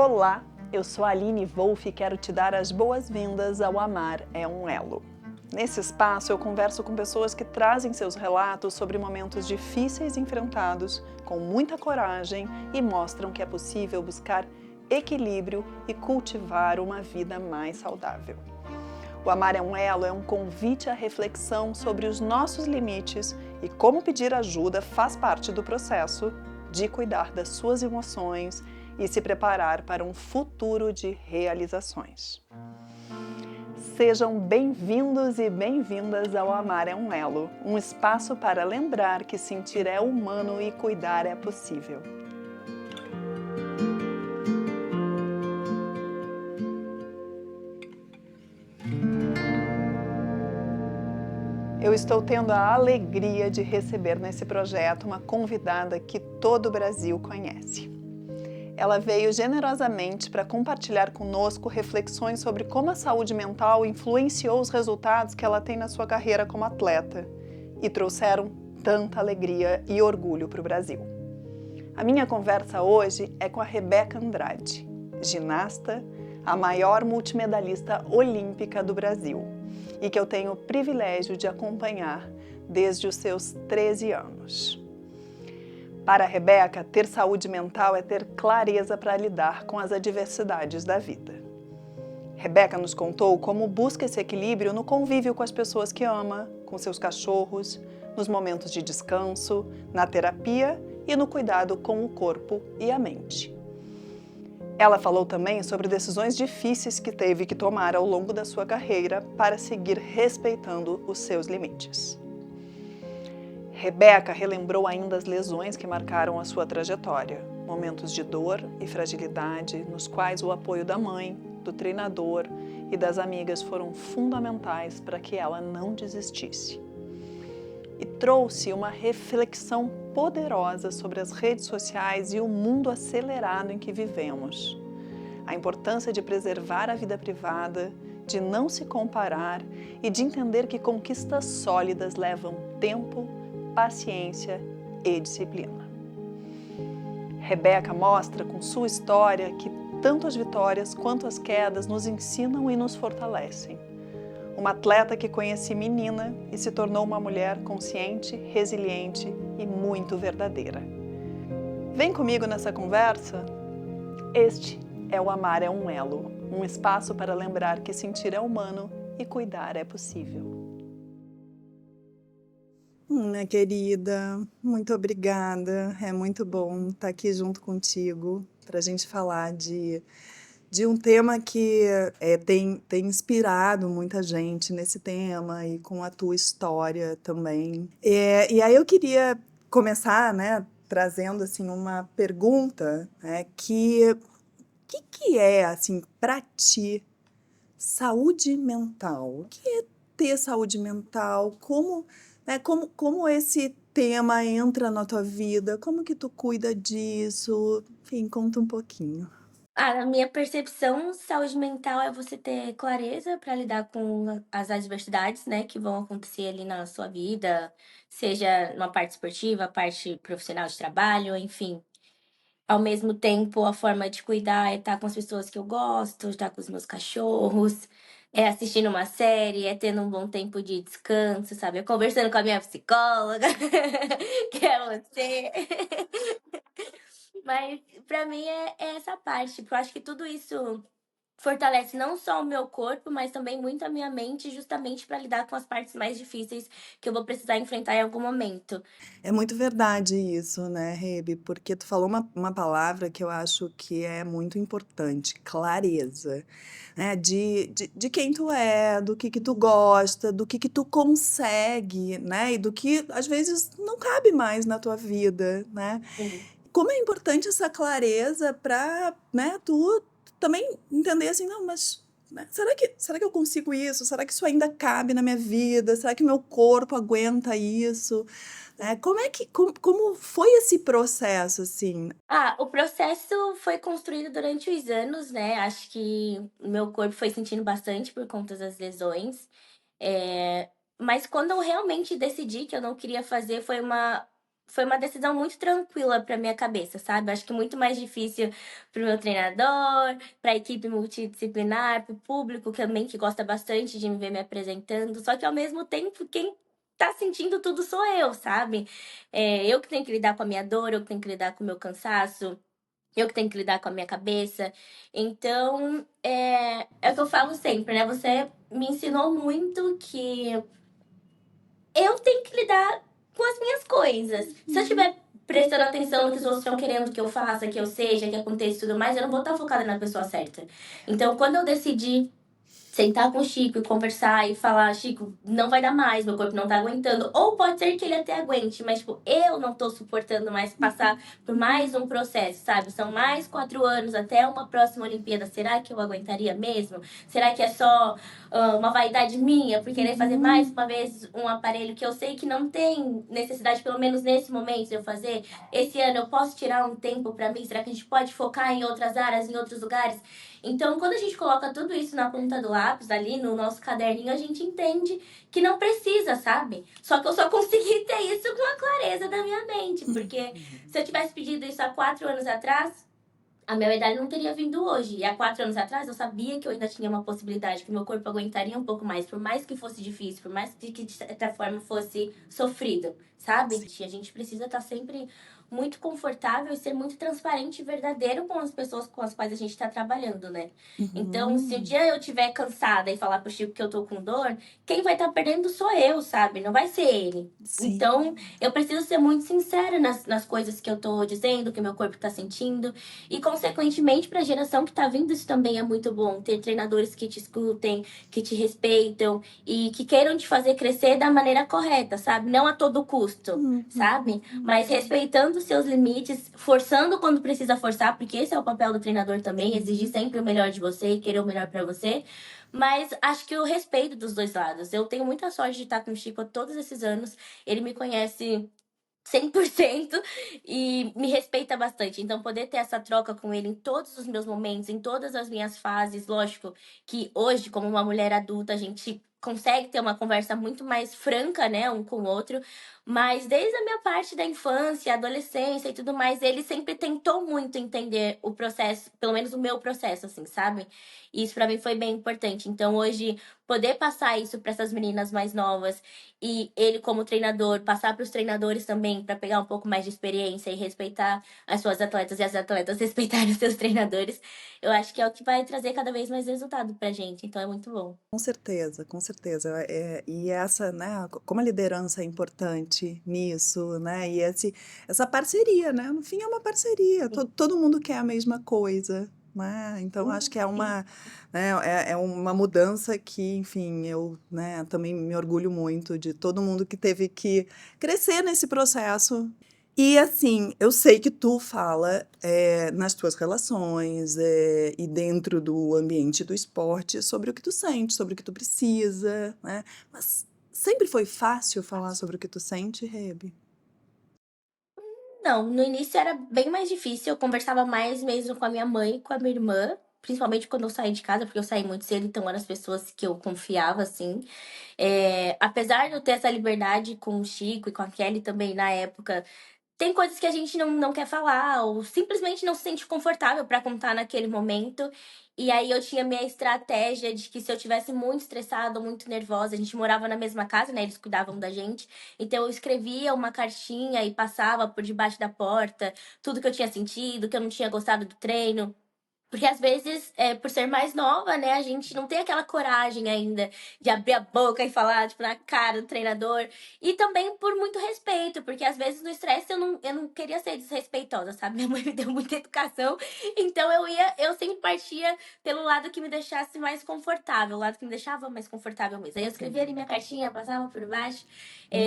Olá, eu sou a Aline Wolff e quero te dar as boas-vindas ao Amar é um Elo. Nesse espaço eu converso com pessoas que trazem seus relatos sobre momentos difíceis enfrentados com muita coragem e mostram que é possível buscar equilíbrio e cultivar uma vida mais saudável. O Amar é um Elo é um convite à reflexão sobre os nossos limites e como pedir ajuda faz parte do processo de cuidar das suas emoções e se preparar para um futuro de realizações. Sejam bem-vindos e bem-vindas ao Amar é um Elo, um espaço para lembrar que sentir é humano e cuidar é possível. Eu estou tendo a alegria de receber nesse projeto uma convidada que todo o Brasil conhece. Ela veio generosamente para compartilhar conosco reflexões sobre como a saúde mental influenciou os resultados que ela tem na sua carreira como atleta e trouxeram tanta alegria e orgulho para o Brasil. A minha conversa hoje é com a Rebeca Andrade, ginasta, a maior multimedalista olímpica do Brasil e que eu tenho o privilégio de acompanhar desde os seus 13 anos. Para a Rebeca, ter saúde mental é ter clareza para lidar com as adversidades da vida. Rebeca nos contou como busca esse equilíbrio no convívio com as pessoas que ama, com seus cachorros, nos momentos de descanso, na terapia e no cuidado com o corpo e a mente. Ela falou também sobre decisões difíceis que teve que tomar ao longo da sua carreira para seguir respeitando os seus limites. Rebeca relembrou ainda as lesões que marcaram a sua trajetória, momentos de dor e fragilidade nos quais o apoio da mãe, do treinador e das amigas foram fundamentais para que ela não desistisse. E trouxe uma reflexão poderosa sobre as redes sociais e o mundo acelerado em que vivemos. A importância de preservar a vida privada, de não se comparar e de entender que conquistas sólidas levam tempo, paciência e disciplina. Rebeca mostra com sua história que tanto as vitórias quanto as quedas nos ensinam e nos fortalecem. Uma atleta que conheci menina e se tornou uma mulher consciente, resiliente e muito verdadeira. Vem comigo nessa conversa? Este é o Amar é um Elo, um espaço para lembrar que sentir é humano e cuidar é possível. Minha querida, muito obrigada. É muito bom estar aqui junto contigo para a gente falar de um tema que tem inspirado muita gente nesse tema e com a tua história também. E aí eu queria começar, né, trazendo assim uma pergunta, né, que é assim para ti saúde mental? O que é ter saúde mental? Como esse tema entra na tua vida? Como que tu cuida disso? Enfim, conta um pouquinho. Na minha percepção, saúde mental é você ter clareza para lidar com as adversidades, né, que vão acontecer ali na sua vida, seja numa parte esportiva, parte profissional de trabalho, enfim. Ao mesmo tempo, a forma de cuidar é estar com as pessoas que eu gosto, estar com os meus cachorros, é assistindo uma série, é tendo um bom tempo de descanso, sabe? É conversando com a minha psicóloga, que é você. Mas pra mim é essa parte, porque eu acho que tudo isso fortalece não só o meu corpo, mas também muito a minha mente, justamente para lidar com as partes mais difíceis que eu vou precisar enfrentar em algum momento. É muito verdade isso, né, Rebe? Porque tu falou uma palavra que eu acho que é muito importante, clareza, né? De quem tu é, do que tu gosta, do que tu consegue, né? E do que às vezes não cabe mais na tua vida, né? Sim. Como é importante essa clareza para, né, tu também entender assim, não, mas né, será que eu consigo isso? Será que isso ainda cabe na minha vida? Será que meu corpo aguenta isso? Né? Como foi esse processo, assim? O processo foi construído durante os anos, né, acho que o meu corpo foi sentindo bastante por conta das lesões, mas quando eu realmente decidi que eu não queria fazer, foi foi uma decisão muito tranquila para minha cabeça, sabe? Acho que muito mais difícil para o meu treinador, para a equipe multidisciplinar, para o público também que gosta bastante de me ver me apresentando. Só que ao mesmo tempo, quem tá sentindo tudo sou eu, sabe? Eu que tenho que lidar com a minha dor, eu que tenho que lidar com o meu cansaço, eu que tenho que lidar com a minha cabeça. Então, é o que eu falo sempre, né? Você me ensinou muito que eu tenho que lidar com as minhas coisas. Se eu estiver prestando atenção no que os outros estão querendo que eu faça, que eu seja, que aconteça e tudo mais, eu não vou estar focada na pessoa certa. Então, quando eu decidi sentar com o Chico e conversar e falar, Chico, não vai dar mais, meu corpo não tá aguentando. Ou pode ser que ele até aguente, mas, tipo, eu não tô suportando mais passar por mais um processo, sabe? São mais 4 anos até uma próxima Olimpíada. Será que eu aguentaria mesmo? Será que é só uma vaidade minha por querer fazer mais uma vez um aparelho que eu sei que não tem necessidade, pelo menos nesse momento, de eu fazer? Esse ano eu posso tirar um tempo pra mim? Será que a gente pode focar em outras áreas, em outros lugares? Então, quando a gente coloca tudo isso na ponta do lápis, ali no nosso caderninho, a gente entende que não precisa, sabe? Só que eu só consegui ter isso com a clareza da minha mente, porque se eu tivesse pedido isso há 4 anos atrás, a minha idade não teria vindo hoje. E há 4 anos atrás eu sabia que eu ainda tinha uma possibilidade, que o meu corpo aguentaria um pouco mais, por mais que fosse difícil, por mais que de certa forma fosse sofrido, sabe? E a gente precisa estar sempre muito confortável e ser muito transparente e verdadeiro com as pessoas com as quais a gente está trabalhando, né? Então, se um dia eu estiver cansada e falar pro Chico que eu tô com dor, quem vai estar perdendo sou eu, sabe? Não vai ser ele. Sim. Então, eu preciso ser muito sincera nas coisas que eu tô dizendo, que meu corpo tá sentindo. E, consequentemente, para a geração que tá vindo, isso também é muito bom. Ter treinadores que te escutem, que te respeitam e que queiram te fazer crescer da maneira correta, sabe? Não a todo custo, sabe? Mas respeitando os seus limites, forçando quando precisa forçar, porque esse é o papel do treinador também, exigir sempre o melhor de você e querer o melhor para você. Mas acho que o respeito dos dois lados. Eu tenho muita sorte de estar com o Chico há todos esses anos. Ele me conhece 100% e me respeita bastante. Então, poder ter essa troca com ele em todos os meus momentos, em todas as minhas fases, lógico que hoje, como uma mulher adulta, a gente consegue ter uma conversa muito mais franca, né, um com o outro, mas desde a minha parte da infância, adolescência e tudo mais, ele sempre tentou muito entender o processo, pelo menos o meu processo, assim, sabe? E isso pra mim foi bem importante. Então, hoje, poder passar isso para essas meninas mais novas e ele como treinador passar para os treinadores também para pegar um pouco mais de experiência e respeitar as suas atletas e as atletas respeitarem os seus treinadores, eu acho que é o que vai trazer cada vez mais resultado pra gente, então é muito bom. Com certeza, com certeza. E essa, né, como a liderança é importante nisso, né, e essa parceria, né, no fim é uma parceria, todo mundo quer a mesma coisa, né, então acho que né, é uma mudança que, enfim, eu, né, também me orgulho muito de todo mundo que teve que crescer nesse processo. E assim, eu sei que tu fala nas tuas relações e dentro do ambiente do esporte sobre o que tu sente, sobre o que tu precisa, né? Mas sempre foi fácil falar sobre o que tu sente, Rebe? Não, no início era bem mais difícil, eu conversava mais mesmo com a minha mãe e com a minha irmã, principalmente quando eu saí de casa, porque eu saí muito cedo, então eram as pessoas que eu confiava, assim. Apesar de eu ter essa liberdade com o Chico e com a Kelly também na época, tem coisas que a gente não quer falar ou simplesmente não se sente confortável para contar naquele momento. E aí eu tinha minha estratégia de que se eu tivesse muito estressada ou muito nervosa, a gente morava na mesma casa, né? Eles cuidavam da gente. Então eu escrevia uma cartinha e passava por debaixo da porta tudo que eu tinha sentido, que eu não tinha gostado do treino. Porque às vezes, por ser mais nova, né, a gente não tem aquela coragem ainda de abrir a boca e falar, tipo, na cara do treinador. E também por muito respeito, porque às vezes no estresse eu não queria ser desrespeitosa, sabe? Minha mãe me deu muita educação, então eu sempre partia pelo lado que me deixasse mais confortável, o lado que me deixava mais confortável mesmo. Aí eu escrevia ali minha cartinha, passava por baixo.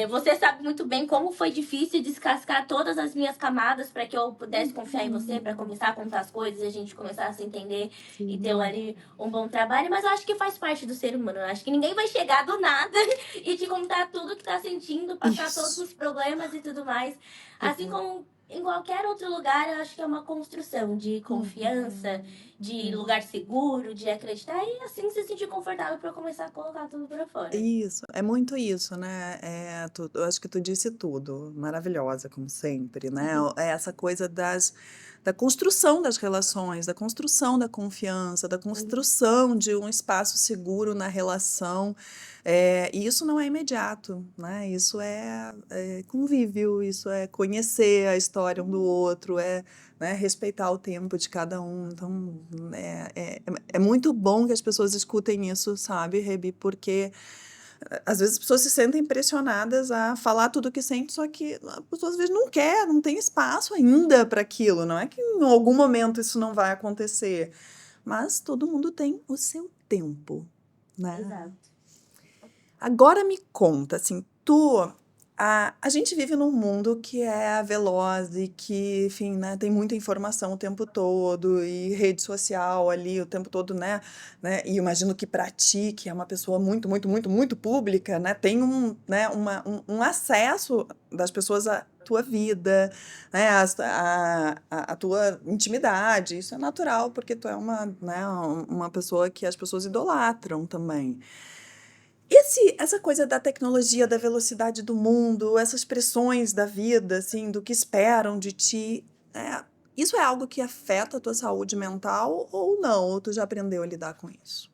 Você sabe muito bem como foi difícil descascar todas as minhas camadas para que eu pudesse confiar em você, para começar a contar as coisas e a gente começar a se entender e ter ali um bom trabalho. Mas eu acho que faz parte do ser humano. Eu acho que ninguém vai chegar do nada e te contar tudo que tá sentindo, passar todos os problemas e tudo mais. Assim como em qualquer outro lugar, eu acho que é uma construção de confiança, de lugar seguro, de acreditar e assim se sentir confortável para começar a colocar tudo pra fora. Isso, é muito isso, né, eu acho que tu disse tudo, maravilhosa como sempre, né, é essa coisa da construção das relações, da construção da confiança, da construção de um espaço seguro na relação, e isso não é imediato, né, isso é convívio, isso é conhecer a história um do outro, né, respeitar o tempo de cada um, então, é muito bom que as pessoas escutem isso, sabe, Rebi, porque às vezes as pessoas se sentem pressionadas a falar tudo o que sente, só que a pessoa às vezes não quer, não tem espaço ainda para aquilo. Não é que em algum momento isso não vai acontecer, mas todo mundo tem o seu tempo, né? Exato. Agora me conta, assim, a gente vive num mundo que é veloz e que, enfim, né, tem muita informação o tempo todo e rede social ali o tempo todo, e imagino que para ti, que é uma pessoa muito, muito, muito, muito pública, né, tem um acesso das pessoas à tua vida, né, a tua intimidade, isso é natural, porque tu é uma pessoa que as pessoas idolatram também. Essa coisa da tecnologia, da velocidade do mundo, essas pressões da vida, assim, do que esperam de ti, isso é algo que afeta a tua saúde mental ou não? Ou tu já aprendeu a lidar com isso?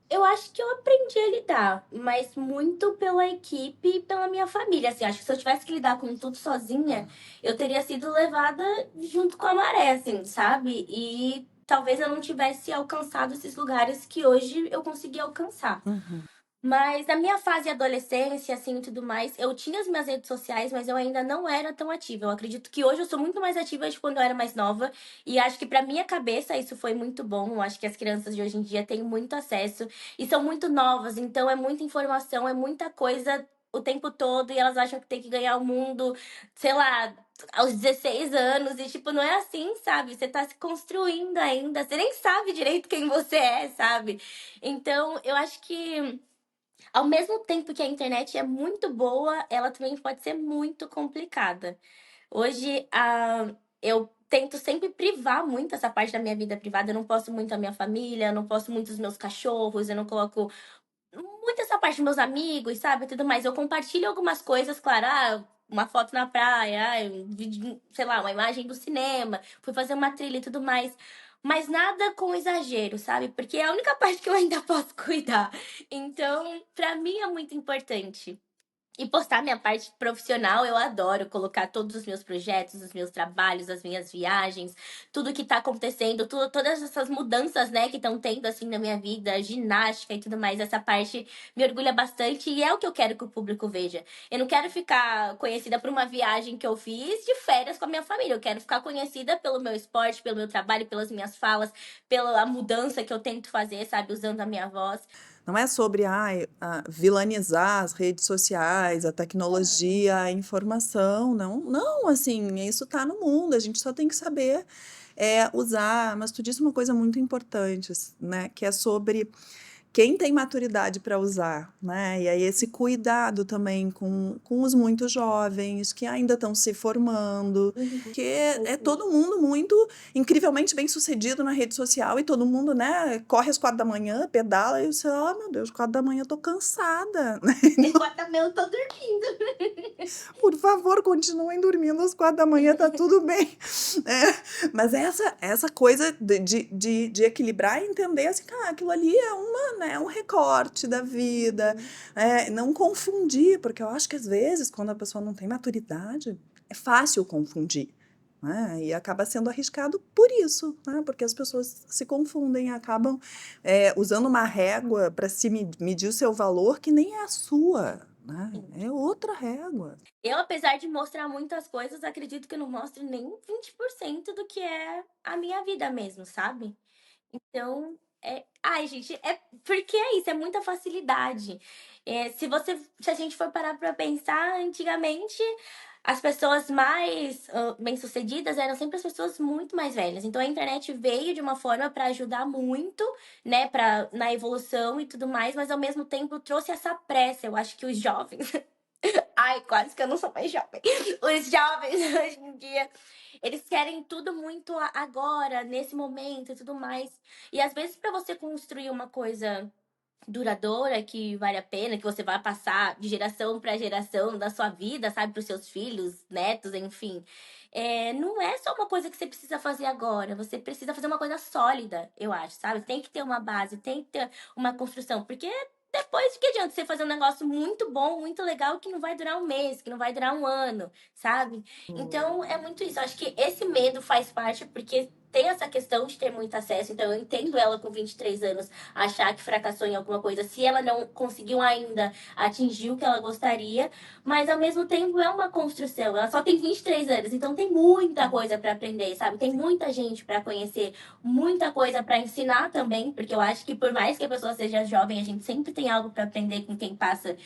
Eu acho que eu aprendi a lidar, mas muito pela equipe e pela minha família, assim, acho que se eu tivesse que lidar com tudo sozinha, eu teria sido levada junto com a maré, assim, sabe? E talvez eu não tivesse alcançado esses lugares que hoje eu consegui alcançar. Uhum. Mas na minha fase de adolescência, assim, e tudo mais, eu tinha as minhas redes sociais, mas eu ainda não era tão ativa. Eu acredito que hoje eu sou muito mais ativa de quando eu era mais nova, e acho que pra minha cabeça isso foi muito bom. Eu acho que as crianças de hoje em dia têm muito acesso e são muito novas, então é muita informação, é muita coisa o tempo todo, e elas acham que tem que ganhar o mundo, sei lá, aos 16 anos, e tipo, não é assim, sabe? Você tá se construindo ainda, você nem sabe direito quem você é, sabe? Então, eu acho que ao mesmo tempo que a internet é muito boa, ela também pode ser muito complicada. Hoje, eu tento sempre privar muito essa parte da minha vida privada. Eu não posto muito a minha família, eu não posto muito os meus cachorros, eu não coloco muito essa parte dos meus amigos, sabe? Tudo mais. Eu compartilho algumas coisas, claro, uma foto na praia, um vídeo, sei lá, uma imagem do cinema, fui fazer uma trilha e tudo mais. Mas nada com exagero, sabe? Porque é a única parte que eu ainda posso cuidar. Então, pra mim é muito importante. E postar minha parte profissional, eu adoro colocar todos os meus projetos, os meus trabalhos, as minhas viagens, tudo que tá acontecendo, todas essas mudanças, né, que estão tendo, assim, na minha vida, ginástica e tudo mais. Essa parte me orgulha bastante e é o que eu quero que o público veja. Eu não quero ficar conhecida por uma viagem que eu fiz de férias com a minha família. Eu quero ficar conhecida pelo meu esporte, pelo meu trabalho, pelas minhas falas, pela mudança que eu tento fazer, sabe, usando a minha voz. Não é sobre vilanizar as redes sociais, a tecnologia, a informação, não, não, assim, isso está no mundo, a gente só tem que saber usar. Mas tu disse uma coisa muito importante, né, que é sobre quem tem maturidade para usar, né? E aí esse cuidado também com os muito jovens que ainda estão se formando, que é todo mundo muito incrivelmente bem sucedido na rede social e todo mundo, né, corre às 4 da manhã, pedala e você, oh meu Deus, 4 da manhã eu tô cansada, né? Enquanto eu tô dormindo. Por favor, continuem dormindo às 4 da manhã, tá tudo bem. Mas essa coisa de equilibrar e entender assim, cara, aquilo ali é um recorte da vida, não confundir, porque eu acho que às vezes, quando a pessoa não tem maturidade, é fácil confundir. Né? E acaba sendo arriscado por isso, né? Porque as pessoas se confundem, acabam usando uma régua para se medir o seu valor que nem é a sua, né? É outra régua. Eu, apesar de mostrar muitas coisas, acredito que eu não mostro nem 20% do que é a minha vida mesmo, sabe? Então, ai, gente, é porque é isso, é muita facilidade. Se a gente for parar pra pensar, antigamente as pessoas mais bem-sucedidas eram sempre as pessoas muito mais velhas. Então a internet veio de uma forma pra ajudar muito, né, na evolução e tudo mais, mas ao mesmo tempo trouxe essa pressa. Eu acho que os jovens Ai, quase que eu não sou mais jovem. Os jovens hoje em dia, eles querem tudo muito agora, nesse momento e tudo mais. E às vezes, para você construir uma coisa duradoura, que vale a pena, que você vai passar de geração para geração da sua vida, sabe, para os seus filhos, netos, enfim. Não é só uma coisa que você precisa fazer agora, você precisa fazer uma coisa sólida, eu acho, sabe? Tem que ter uma base, tem que ter uma construção, porque depois de que adianta você fazer um negócio muito bom, muito legal, que não vai durar um mês, que não vai durar um ano, sabe? Então é muito isso. Eu acho que esse medo faz parte, porque tem essa questão de ter muito acesso, então eu entendo ela com 23 anos achar que fracassou em alguma coisa, se ela não conseguiu ainda atingir o que ela gostaria, mas ao mesmo tempo é uma construção. Ela só tem 23 anos, então tem muita coisa para aprender, sabe? Tem muita gente para conhecer, muita coisa para ensinar também, porque eu acho que por mais que a pessoa seja jovem, a gente sempre tem algo para aprender com quem passa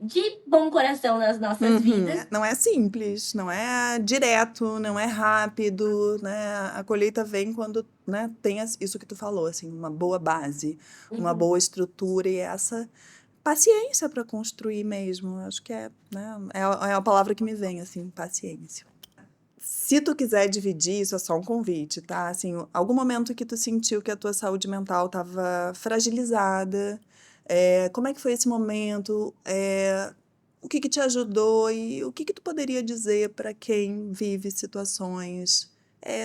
de bom coração nas nossas vidas. Não é simples, não é direto, não é rápido, né? A colheita vem quando, né, tem isso que tu falou, assim, uma boa base, uma boa estrutura e essa paciência para construir mesmo. Acho que né, é a palavra que me vem, assim, paciência. Se tu quiser dividir, isso é só um convite, tá? Assim, algum momento que tu sentiu que a tua saúde mental estava fragilizada, como é que foi esse momento? O que te ajudou e o que tu poderia dizer para quem vive situações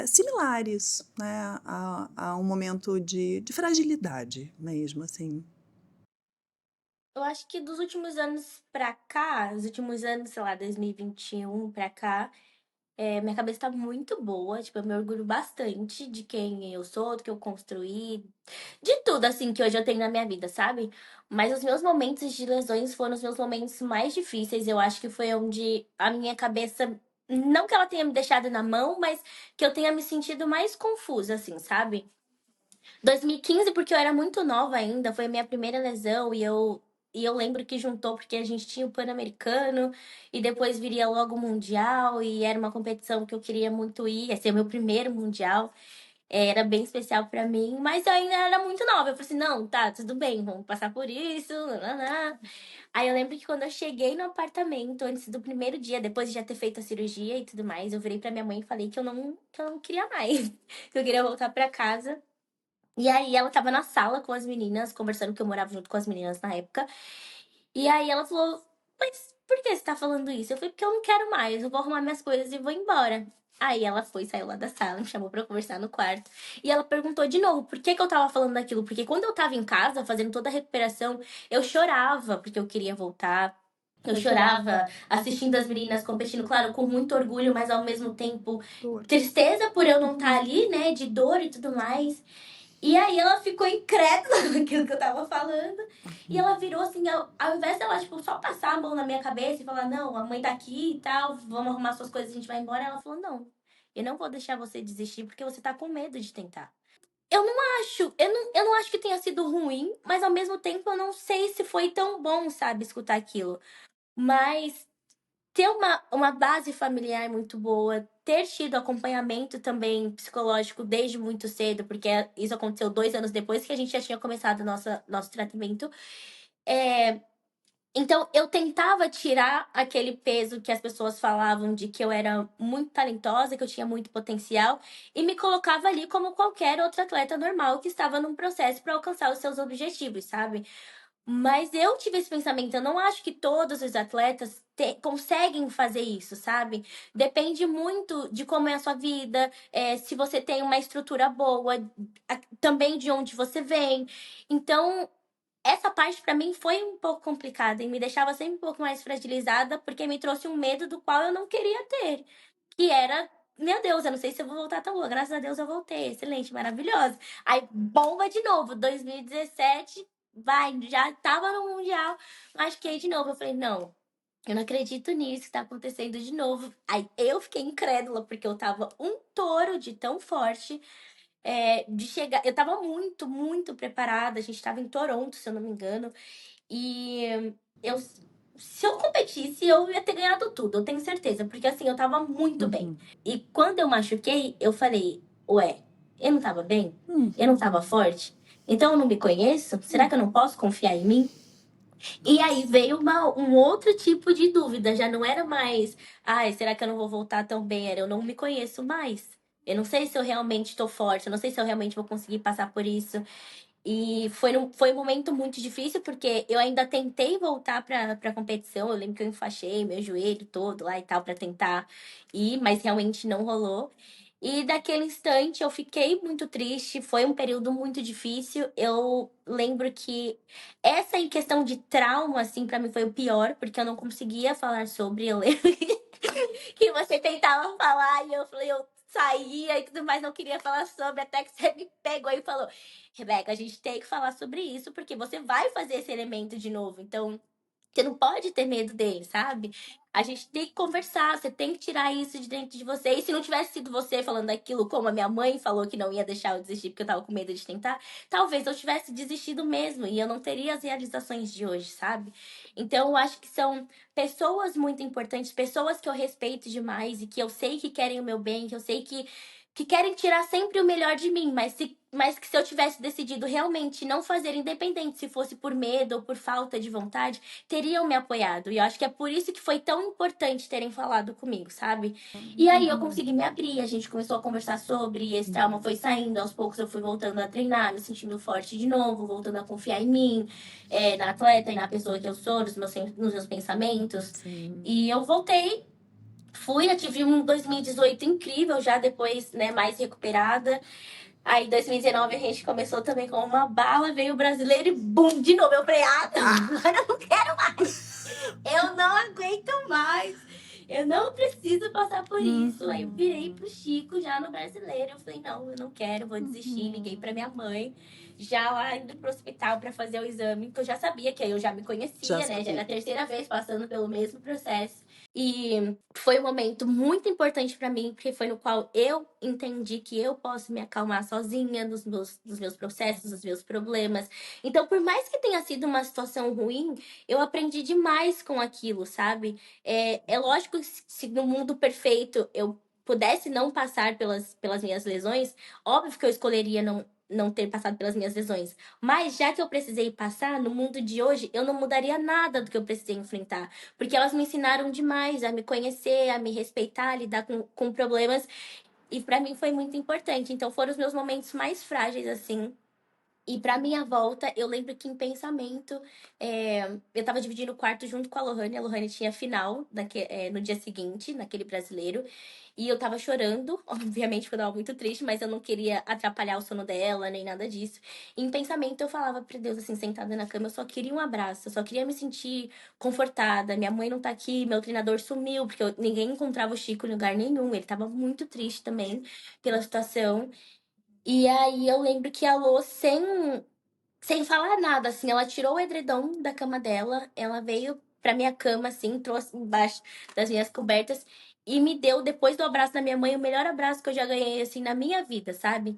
similares, né, a um momento de fragilidade mesmo, assim? Eu acho que dos últimos anos pra cá, os últimos anos, sei lá, 2021 pra cá, minha cabeça tá muito boa, tipo, eu me orgulho bastante de quem eu sou, do que eu construí, de tudo, assim, que hoje eu tenho na minha vida, sabe? Mas os meus momentos de lesões foram os meus momentos mais difíceis. Eu acho que foi onde a minha cabeça, não que ela tenha me deixado na mão, mas que eu tenha me sentido mais confusa, assim, sabe? 2015, porque eu era muito nova ainda, foi a minha primeira lesão e eu lembro que juntou porque a gente tinha o Pan-Americano e depois viria logo o Mundial e era uma competição que eu queria muito ir, ia ser o meu primeiro Mundial. Era bem especial pra mim, mas eu ainda era muito nova. Eu falei assim: não, tá, tudo bem, vamos passar por isso. Nananã. Aí eu lembro que quando eu cheguei no apartamento, antes do primeiro dia, depois de já ter feito a cirurgia e tudo mais, eu virei pra minha mãe e falei que eu não queria mais, que eu queria voltar pra casa. E aí ela estava na sala com as meninas, conversando, que eu morava junto com as meninas na época. E aí ela falou: mas por que você tá falando isso? Eu falei: porque eu não quero mais, eu vou arrumar minhas coisas e vou embora. Aí ela foi, saiu lá da sala, me chamou pra conversar no quarto. E ela perguntou de novo por que eu tava falando daquilo. Porque quando eu tava em casa, fazendo toda a recuperação, eu chorava porque eu queria voltar. Eu chorava assistindo as meninas competindo, claro, com muito orgulho, mas ao mesmo tempo tristeza por eu não estar ali, né, de dor e tudo mais. E aí ela ficou incrédula naquilo que eu tava falando. E ela virou assim, ao invés dela, tipo, só passar a mão na minha cabeça e falar: não, a mãe tá aqui e tal, vamos arrumar suas coisas, a gente vai embora. Ela falou: não, eu não vou deixar você desistir porque você tá com medo de tentar. Eu não acho, eu não acho que tenha sido ruim, mas ao mesmo tempo eu não sei se foi tão bom, sabe, escutar aquilo. Mas ter uma base familiar muito boa, ter tido acompanhamento também psicológico desde muito cedo, porque isso aconteceu 2 anos depois que a gente já tinha começado nosso tratamento. É, então eu tentava tirar aquele peso que as pessoas falavam de que eu era muito talentosa, que eu tinha muito potencial, e me colocava ali como qualquer outro atleta normal que estava num processo para alcançar os seus objetivos, sabe? Mas eu tive esse pensamento, eu não acho que todos os atletas conseguem fazer isso, sabe? Depende muito de como é a sua vida, se você tem uma estrutura boa, também de onde você vem. Então, essa parte pra mim foi um pouco complicada e me deixava sempre um pouco mais fragilizada, porque me trouxe um medo do qual eu não queria ter, que era, meu Deus, eu não sei se eu vou voltar tão boa. Graças a Deus eu voltei, excelente, maravilhosa. Aí bomba de novo, 2017, vai, já tava no Mundial, machuquei de novo. Eu falei: não, eu não acredito nisso que tá acontecendo de novo. Aí eu fiquei incrédula, porque eu tava um touro de tão forte, de chegar. Eu tava muito, muito preparada. A gente tava em Toronto, se eu não me engano. E eu, se eu competisse, eu ia ter ganhado tudo, eu tenho certeza. Porque assim, eu tava muito bem. E quando eu machuquei, eu falei: ué, eu não tava bem? Eu não tava forte? Então eu não me conheço? Será que eu não posso confiar em mim? E aí veio um outro tipo de dúvida, já não era mais, ai, será que eu não vou voltar tão bem? Era, eu não me conheço mais. Eu não sei se eu realmente estou forte, eu não sei se eu realmente vou conseguir passar por isso. E foi um momento muito difícil, porque eu ainda tentei voltar pra competição. Eu lembro que eu enfaixei meu joelho todo lá e tal pra tentar ir, mas realmente não rolou. E daquele instante eu fiquei muito triste, foi um período muito difícil. Eu lembro que essa em questão de trauma, assim, pra mim foi o pior, porque eu não conseguia falar sobre. Eu lembro que você tentava falar e eu saía e tudo mais, não queria falar sobre, até que você me pegou e falou: Rebeca, a gente tem que falar sobre isso, porque você vai fazer esse elemento de novo. Então, você não pode ter medo dele, sabe? A gente tem que conversar, você tem que tirar isso de dentro de você. E se não tivesse sido você falando aquilo, como a minha mãe falou que não ia deixar eu desistir porque eu tava com medo de tentar, talvez eu tivesse desistido mesmo e eu não teria as realizações de hoje, sabe? Então, eu acho que são pessoas muito importantes, pessoas que eu respeito demais e que eu sei que querem o meu bem, que eu sei que querem tirar sempre o melhor de mim, mas que se eu tivesse decidido realmente não fazer, independente se fosse por medo ou por falta de vontade, teriam me apoiado. E eu acho que é por isso que foi tão importante terem falado comigo, sabe? E aí eu consegui me abrir, a gente começou a conversar sobre, e esse trauma foi saindo, aos poucos eu fui voltando a treinar, me sentindo forte de novo, voltando a confiar em mim, na atleta e na pessoa que eu sou, nos meus pensamentos. Sim. E eu voltei. Eu tive um 2018 incrível, já depois, né, mais recuperada. Aí, em 2019, a gente começou também com uma bala, veio o brasileiro e bum, de novo. Eu falei, não, agora eu não quero mais. Eu não aguento mais. Eu não preciso passar por isso. Aí eu virei pro Chico já no brasileiro. Eu falei, não, eu não quero, vou desistir. Liguei pra minha mãe, já lá indo pro hospital pra fazer o exame, que eu já sabia que aí eu já me conhecia, né? Já era a terceira vez passando pelo mesmo processo. E foi um momento muito importante pra mim, porque foi no qual eu entendi que eu posso me acalmar sozinha nos meus processos, nos meus problemas. Então, por mais que tenha sido uma situação ruim, eu aprendi demais com aquilo, sabe? É lógico que se no mundo perfeito eu pudesse não passar pelas minhas lesões, óbvio que eu escolheria não ter passado pelas minhas lesões. Mas já que eu precisei passar, no mundo de hoje, eu não mudaria nada do que eu precisei enfrentar. Porque elas me ensinaram demais a me conhecer, a me respeitar, a lidar com problemas. E pra mim foi muito importante. Então foram os meus momentos mais frágeis, assim. E pra minha volta, eu lembro que em pensamento, eu tava dividindo o quarto junto com a Lohane. A Lohane tinha final no dia seguinte, naquele brasileiro. E eu tava chorando, obviamente, porque eu tava muito triste, mas eu não queria atrapalhar o sono dela, nem nada disso. E em pensamento, eu falava pra Deus, assim, sentada na cama, eu só queria um abraço, eu só queria me sentir confortada. Minha mãe não tá aqui, meu treinador sumiu, porque ninguém encontrava o Chico em lugar nenhum. Ele tava muito triste também pela situação. E aí eu lembro que a Lô, sem falar nada, assim, ela tirou o edredom da cama dela, ela veio pra minha cama, assim, trouxe embaixo das minhas cobertas e me deu, depois do abraço da minha mãe, o melhor abraço que eu já ganhei, assim, na minha vida, sabe?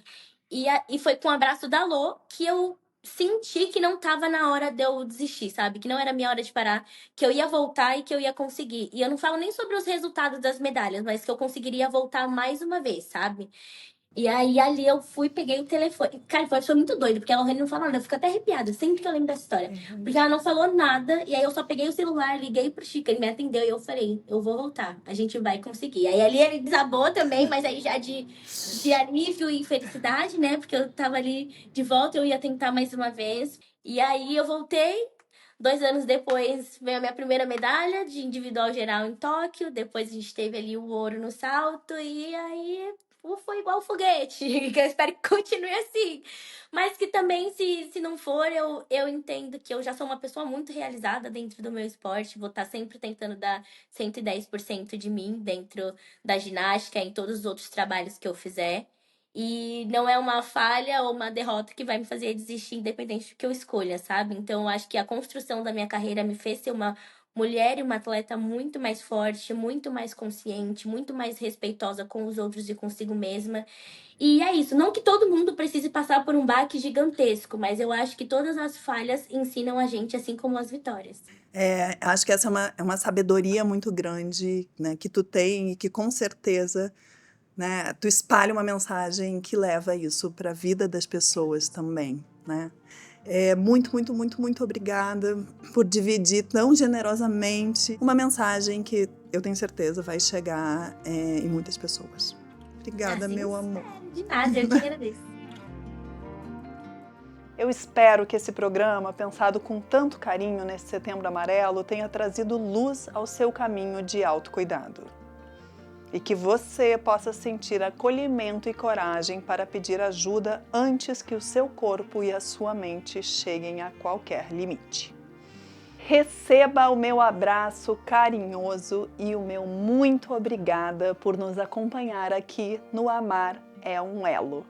E foi com o abraço da Lô que eu senti que não tava na hora de eu desistir, sabe? Que não era a minha hora de parar, que eu ia voltar e que eu ia conseguir. E eu não falo nem sobre os resultados das medalhas, mas que eu conseguiria voltar mais uma vez, sabe? E aí, ali eu fui, peguei o telefone. Cara, foi muito doido, porque a Lohane não falou nada. Eu fico até arrepiada sempre que eu lembro dessa história. Porque ela não falou nada, e aí eu só peguei o celular, liguei pro Chico, ele me atendeu e eu falei, eu vou voltar, a gente vai conseguir. Aí ali ele desabou também, mas aí já de alívio e felicidade, né? Porque eu tava ali de volta, eu ia tentar mais uma vez. E aí eu voltei. 2 anos depois veio a minha primeira medalha de individual geral em Tóquio. Depois a gente teve ali o ouro no salto. E aí foi igual foguete, que eu espero que continue assim. Mas que também, se não for, eu entendo que eu já sou uma pessoa muito realizada dentro do meu esporte. Vou estar sempre tentando dar 110% de mim dentro da ginástica, em todos os outros trabalhos que eu fizer. E não é uma falha ou uma derrota que vai me fazer desistir, independente do que eu escolha, sabe? Então, eu acho que a construção da minha carreira me fez ser uma mulher e uma atleta muito mais forte, muito mais consciente, muito mais respeitosa com os outros e consigo mesma. E é isso. Não que todo mundo precise passar por um baque gigantesco, mas eu acho que todas as falhas ensinam a gente, assim como as vitórias. Acho que essa é uma sabedoria muito grande, né, que tu tem e que com certeza, né, tu espalha uma mensagem que leva isso para a vida das pessoas também, né? Muito, muito, muito, muito obrigada por dividir tão generosamente uma mensagem que eu tenho certeza vai chegar em muitas pessoas. Obrigada, Assim meu amor. espero. De nada, eu que agradeço. Eu espero que esse programa, pensado com tanto carinho nesse Setembro Amarelo, tenha trazido luz ao seu caminho de autocuidado. E que você possa sentir acolhimento e coragem para pedir ajuda antes que o seu corpo e a sua mente cheguem a qualquer limite. Receba o meu abraço carinhoso e o meu muito obrigada por nos acompanhar aqui no Amar é um Elo.